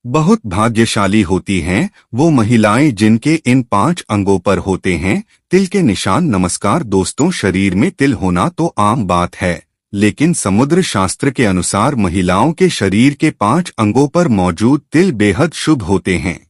बहुत भाग्यशाली होती हैं वो महिलाएं जिनके इन 5 अंगों पर होते हैं तिल के निशान। नमस्कार दोस्तों, शरीर में तिल होना तो आम बात है, लेकिन समुद्र शास्त्र के अनुसार महिलाओं के शरीर के 5 अंगों पर मौजूद तिल बेहद शुभ होते हैं।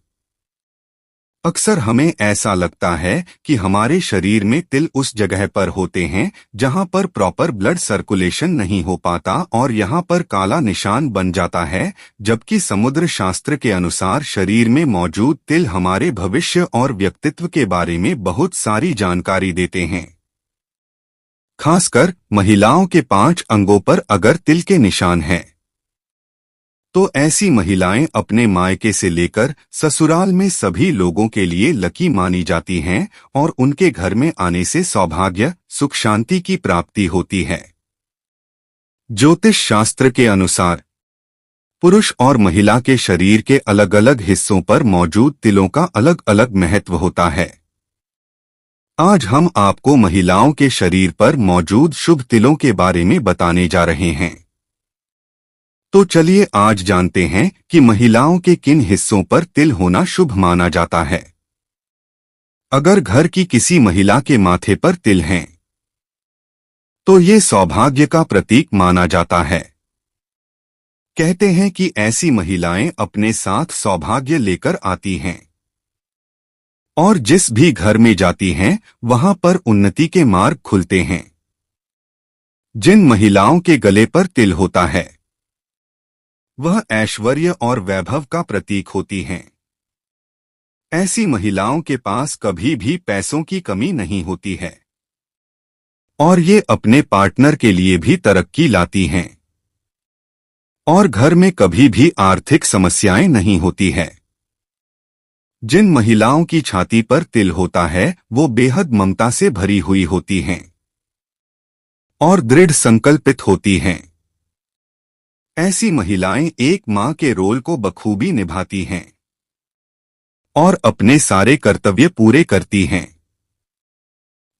अक्सर हमें ऐसा लगता है कि हमारे शरीर में तिल उस जगह पर होते हैं जहां पर प्रॉपर ब्लड सर्कुलेशन नहीं हो पाता और यहां पर काला निशान बन जाता है, जबकि समुद्र शास्त्र के अनुसार शरीर में मौजूद तिल हमारे भविष्य और व्यक्तित्व के बारे में बहुत सारी जानकारी देते हैं। खासकर महिलाओं के 5 अंगों पर अगर तिल के निशान हैं तो ऐसी महिलाएं अपने मायके से लेकर ससुराल में सभी लोगों के लिए लकी मानी जाती हैं और उनके घर में आने से सौभाग्य, सुख, शांति की प्राप्ति होती है। ज्योतिष शास्त्र के अनुसार पुरुष और महिला के शरीर के अलग अलग हिस्सों पर मौजूद तिलों का अलग अलग महत्व होता है। आज हम आपको महिलाओं के शरीर पर मौजूद शुभ तिलों के बारे में बताने जा रहे हैं। तो चलिए आज जानते हैं कि महिलाओं के किन हिस्सों पर तिल होना शुभ माना जाता है। अगर घर की किसी महिला के माथे पर तिल हैं, तो ये सौभाग्य का प्रतीक माना जाता है। कहते हैं कि ऐसी महिलाएं अपने साथ सौभाग्य लेकर आती हैं और जिस भी घर में जाती हैं वहां पर उन्नति के मार्ग खुलते हैं। जिन महिलाओं के गले पर तिल होता है वह ऐश्वर्य और वैभव का प्रतीक होती हैं। ऐसी महिलाओं के पास कभी भी पैसों की कमी नहीं होती है और ये अपने पार्टनर के लिए भी तरक्की लाती हैं और घर में कभी भी आर्थिक समस्याएं नहीं होती है। जिन महिलाओं की छाती पर तिल होता है वो बेहद ममता से भरी हुई होती हैं और दृढ़ संकल्पित होती हैं। ऐसी महिलाएं एक मां के रोल को बखूबी निभाती हैं और अपने सारे कर्तव्य पूरे करती हैं।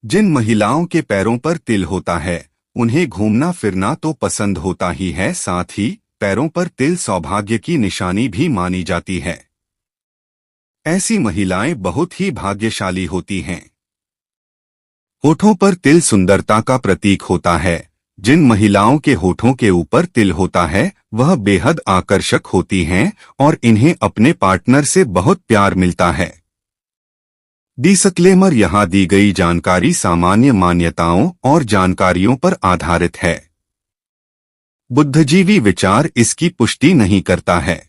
जिन महिलाओं के पैरों पर तिल होता है उन्हें घूमना फिरना तो पसंद होता ही है, साथ ही पैरों पर तिल सौभाग्य की निशानी भी मानी जाती है। ऐसी महिलाएं बहुत ही भाग्यशाली होती हैं। होठों पर तिल सुंदरता का प्रतीक होता है। जिन महिलाओं के होठों के ऊपर तिल होता है वह बेहद आकर्षक होती हैं और इन्हें अपने पार्टनर से बहुत प्यार मिलता है। डिस्क्लेमर, यहाँ दी गई जानकारी सामान्य मान्यताओं और जानकारियों पर आधारित है। बुद्धिजीवी विचार इसकी पुष्टि नहीं करता है।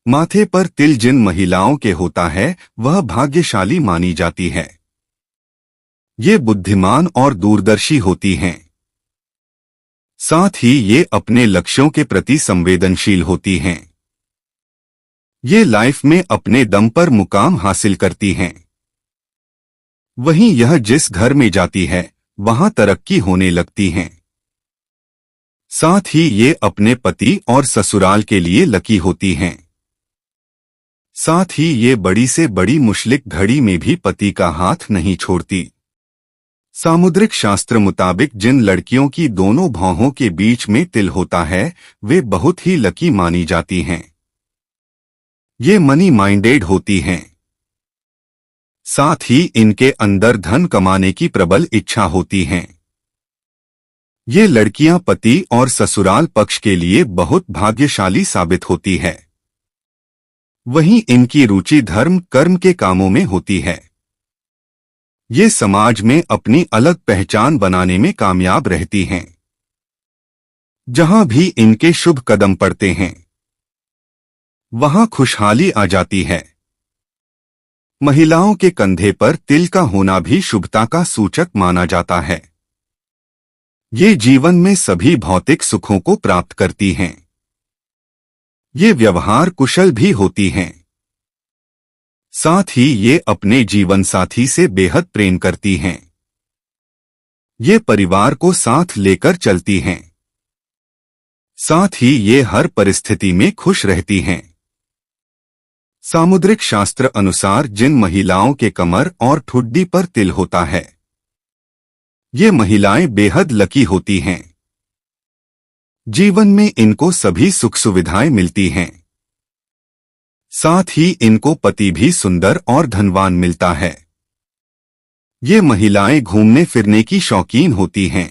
माथे पर तिल जिन महिलाओं के होता है वह भाग्यशाली मानी जाती है। ये बुद्धिमान और दूरदर्शी होती हैं। साथ ही ये अपने लक्ष्यों के प्रति संवेदनशील होती हैं। ये लाइफ में अपने दम पर मुकाम हासिल करती हैं। वहीं यह जिस घर में जाती है वहां तरक्की होने लगती हैं। साथ ही ये अपने पति और ससुराल के लिए लकी होती हैं। साथ ही ये बड़ी से बड़ी मुश्किल घड़ी में भी पति का हाथ नहीं छोड़ती। सामुद्रिक शास्त्र मुताबिक जिन लड़कियों की दोनों भौहों के बीच में तिल होता है वे बहुत ही लकी मानी जाती हैं। ये मनी माइंडेड होती हैं। साथ ही इनके अंदर धन कमाने की प्रबल इच्छा होती हैं। ये लड़कियां पति और ससुराल पक्ष के लिए बहुत भाग्यशाली साबित होती है। वहीं इनकी रुचि धर्म कर्म के कामों में होती है। ये समाज में अपनी अलग पहचान बनाने में कामयाब रहती हैं। जहां भी इनके शुभ कदम पड़ते हैं वहां खुशहाली आ जाती है। महिलाओं के कंधे पर तिल का होना भी शुभता का सूचक माना जाता है। ये जीवन में सभी भौतिक सुखों को प्राप्त करती हैं। ये व्यवहार कुशल भी होती हैं। साथ ही ये अपने जीवन साथी से बेहद प्रेम करती हैं। ये परिवार को साथ लेकर चलती हैं। साथ ही ये हर परिस्थिति में खुश रहती हैं। सामुद्रिक शास्त्र अनुसार जिन महिलाओं के कमर और ठुड्डी पर तिल होता है ये महिलाएं बेहद लकी होती हैं। जीवन में इनको सभी सुख सुविधाएं मिलती हैं। साथ ही इनको पति भी सुंदर और धनवान मिलता है। ये महिलाएं घूमने फिरने की शौकीन होती हैं।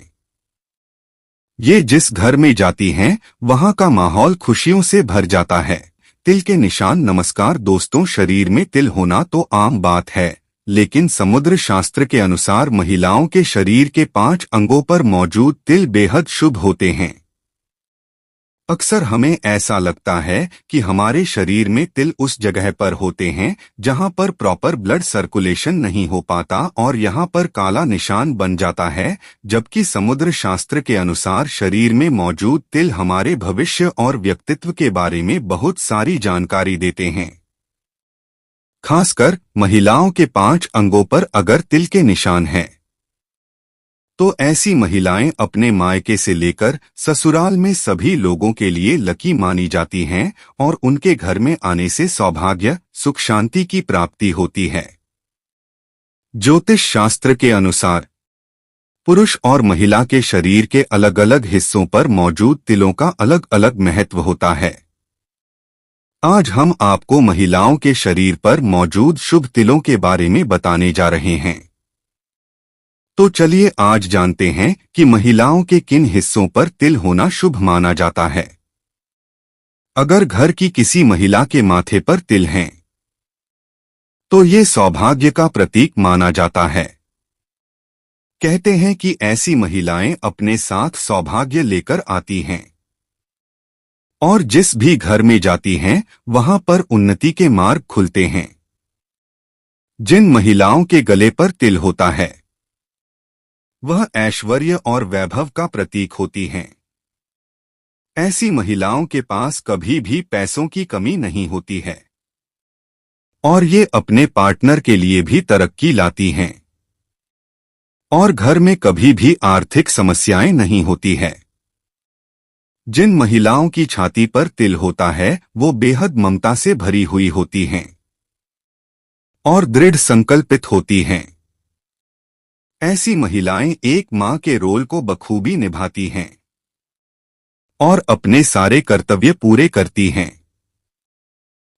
ये जिस घर में जाती हैं, वहां का माहौल खुशियों से भर जाता है। तिल के निशान। नमस्कार दोस्तों, शरीर में तिल होना तो आम बात है, लेकिन समुद्र शास्त्र के अनुसार महिलाओं के शरीर के 5 अंगों पर मौजूद तिल बेहद शुभ होते हैं। अक्सर हमें ऐसा लगता है कि हमारे शरीर में तिल उस जगह पर होते हैं जहां पर प्रॉपर ब्लड सर्कुलेशन नहीं हो पाता और यहां पर काला निशान बन जाता है, जबकि समुद्र शास्त्र के अनुसार शरीर में मौजूद तिल हमारे भविष्य और व्यक्तित्व के बारे में बहुत सारी जानकारी देते हैं। खासकर महिलाओं के 5 अंगों पर अगर तिल के निशान हैं, तो ऐसी महिलाएं अपने मायके से लेकर ससुराल में सभी लोगों के लिए लकी मानी जाती हैं और उनके घर में आने से सौभाग्य, सुख, शांति की प्राप्ति होती है। ज्योतिष शास्त्र के अनुसार पुरुष और महिला के शरीर के अलग अलग हिस्सों पर मौजूद तिलों का अलग अलग महत्व होता है। आज हम आपको महिलाओं के शरीर पर मौजूद शुभ तिलों के बारे में बताने जा रहे हैं। तो चलिए आज जानते हैं कि महिलाओं के किन हिस्सों पर तिल होना शुभ माना जाता है। अगर घर की किसी महिला के माथे पर तिल हैं, तो ये सौभाग्य का प्रतीक माना जाता है। कहते हैं कि ऐसी महिलाएं अपने साथ सौभाग्य लेकर आती हैं और जिस भी घर में जाती हैं वहां पर उन्नति के मार्ग खुलते हैं। जिन महिलाओं के गले पर तिल होता है, वह ऐश्वर्य और वैभव का प्रतीक होती हैं। ऐसी महिलाओं के पास कभी भी पैसों की कमी नहीं होती है और ये अपने पार्टनर के लिए भी तरक्की लाती हैं और घर में कभी भी आर्थिक समस्याएं नहीं होती है। जिन महिलाओं की छाती पर तिल होता है, वो बेहद ममता से भरी हुई होती हैं और दृढ़ संकल्पित होती हैं। ऐसी महिलाएं एक मां के रोल को बखूबी निभाती हैं और अपने सारे कर्तव्य पूरे करती हैं।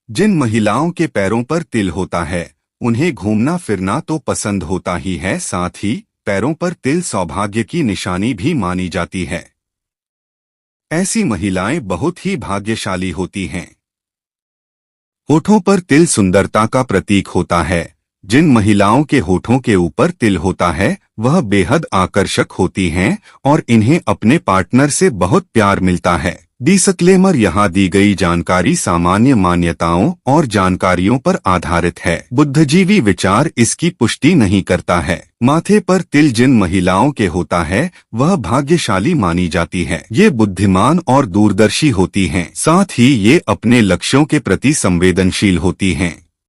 जिन महिलाओं के पैरों पर तिल होता है, उन्हें घूमना फिरना तो पसंद होता ही है, साथ ही पैरों पर तिल सौभाग्य की निशानी भी मानी जाती है। ऐसी महिलाएं बहुत ही भाग्यशाली होती हैं। होठों पर तिल सुंदरता का प्रतीक होता है। जिन महिलाओं के होठों के ऊपर तिल होता है, वह बेहद आकर्षक होती हैं और इन्हें अपने पार्टनर से बहुत प्यार मिलता है। डिस्क्लेमर: यहाँ दी गई जानकारी सामान्य मान्यताओं और जानकारियों पर आधारित है। बुद्धिजीवी विचार इसकी पुष्टि नहीं करता है। माथे पर तिल जिन महिलाओं के होता है, वह भाग्यशाली मानी जाती है। ये बुद्धिमान और दूरदर्शी होती हैं, साथ ही ये अपने लक्ष्यों के प्रति संवेदनशील होती हैं।